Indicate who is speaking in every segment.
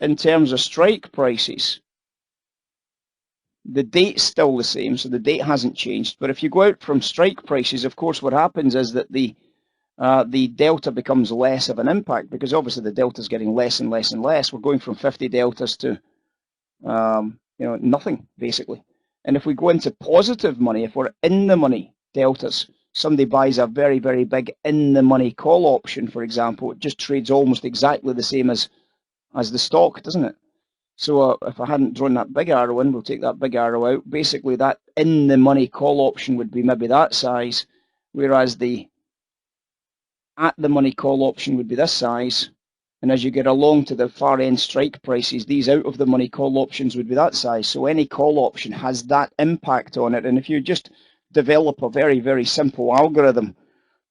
Speaker 1: in terms of strike prices, the date's still the same, so the date hasn't changed. But if you go out from strike prices, of course, what happens is that the delta becomes less of an impact, because obviously the delta is getting less and less and less. We're going from 50 deltas to nothing, basically. And if we go into positive money, if we're in the money deltas, somebody buys a very, very big in the money call option, for example, it just trades almost exactly the same as the stock, doesn't it? So if I hadn't drawn that big arrow in, we'll take that big arrow out. Basically, that in the money call option would be maybe that size, whereas the at the money call option would be this size. And as you get along to the far end strike prices, these out of the money call options would be that size. So any call option has that impact on it. And if you just develop a very, very simple algorithm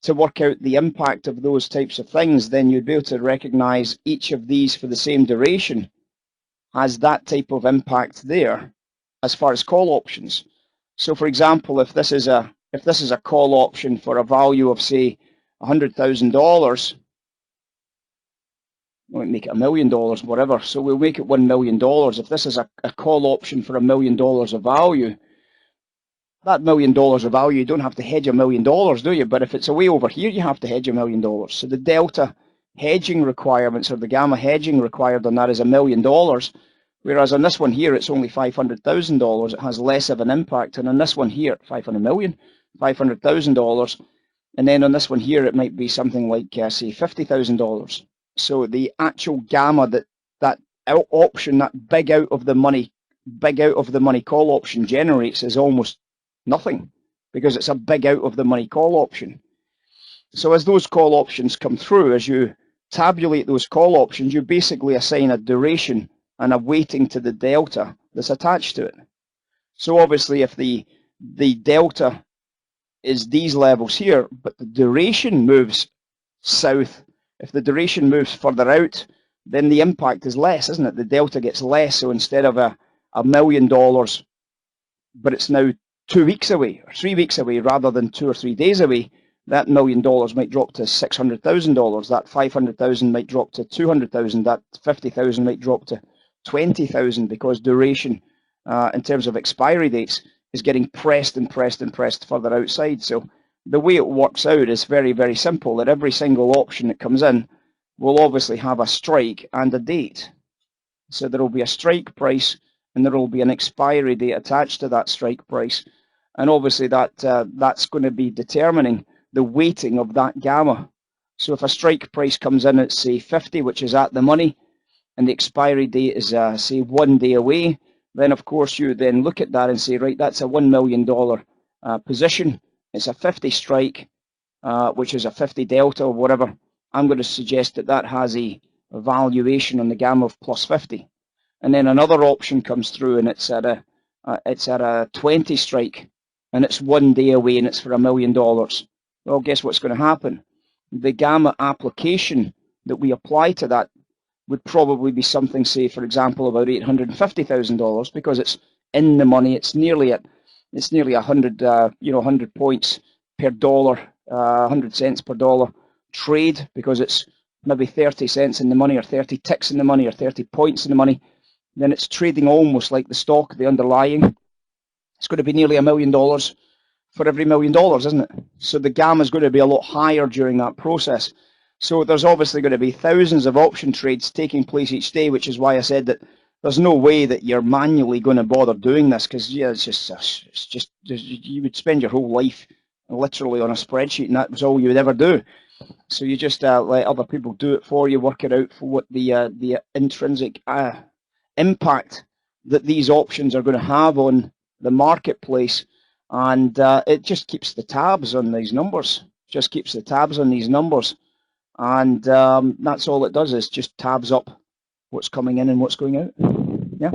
Speaker 1: to work out the impact of those types of things, then you'd be able to recognize each of these for the same duration has that type of impact there as far as call options. So for example, if this is a call option for a value of say $100,000, we might make it $1 million, whatever. So we'll make it $1 million. If this is a call option for $1 million of value, that $1 million of value, you don't have to hedge $1 million, do you? But if it's away over here, you have to hedge $1 million. So the delta hedging requirements, or the gamma hedging required on that, is $1 million. Whereas on this one here, it's only $500,000. It has less of an impact. And on this one here, 500 million, $500,000. And then on this one here, it might be something like, say, $50,000. So the actual gamma that option, that big out of the money call option generates is almost nothing, because it's a big out of the money call option. So as those call options come through, as you tabulate those call options, you basically assign a duration and a weighting to the delta that's attached to it. So obviously if the delta is these levels here, but the duration moves south, if the duration moves further out, then the impact is less, isn't it? The delta gets less. So instead of $1 million, but it's now 2 weeks away or 3 weeks away rather than 2 or 3 days away, that $1 million might drop to $600,000. That 500,000 might drop to 200,000. That 50,000 might drop to 20,000, because duration in terms of expiry dates is getting pressed and pressed and pressed further outside. So the way it works out is very, very simple, that every single option that comes in will obviously have a strike and a date. So there will be a strike price and there will be an expiry date attached to that strike price. And obviously that's going to be determining the weighting of that gamma. So if a strike price comes in at say 50, which is at the money, and the expiry date is say 1 day away, then of course you then look at that and say, right, that's a $1 million position. It's a 50 strike, which is a 50 delta or whatever. I'm going to suggest that has a valuation on the gamma of plus 50. And then another option comes through and it's at a 20 strike, and it's 1 day away, and it's for $1 million. Well, guess what's going to happen? The gamma application that we apply to that would probably be something, say, for example, about $850,000, because it's in the money. It's nearly 100, 100 points per dollar, 100 cents per dollar trade, because it's maybe 30 cents in the money, or 30 ticks in the money, or 30 points in the money. Then it's trading almost like the stock, the underlying. It's going to be nearly $1 million for every $1 million, isn't it? So the gamma is going to be a lot higher during that process. So there's obviously going to be thousands of option trades taking place each day, which is why I said that there's no way that you're manually going to bother doing this, because yeah, it's just you would spend your whole life literally on a spreadsheet, and that was all you would ever do. So you just let other people do it for you, work it out for what the intrinsic impact that these options are going to have on the marketplace, and it just keeps the tabs on these numbers. Just keeps the tabs on these numbers. And that's all it does, is just tabs up what's coming in and what's going out. Yeah.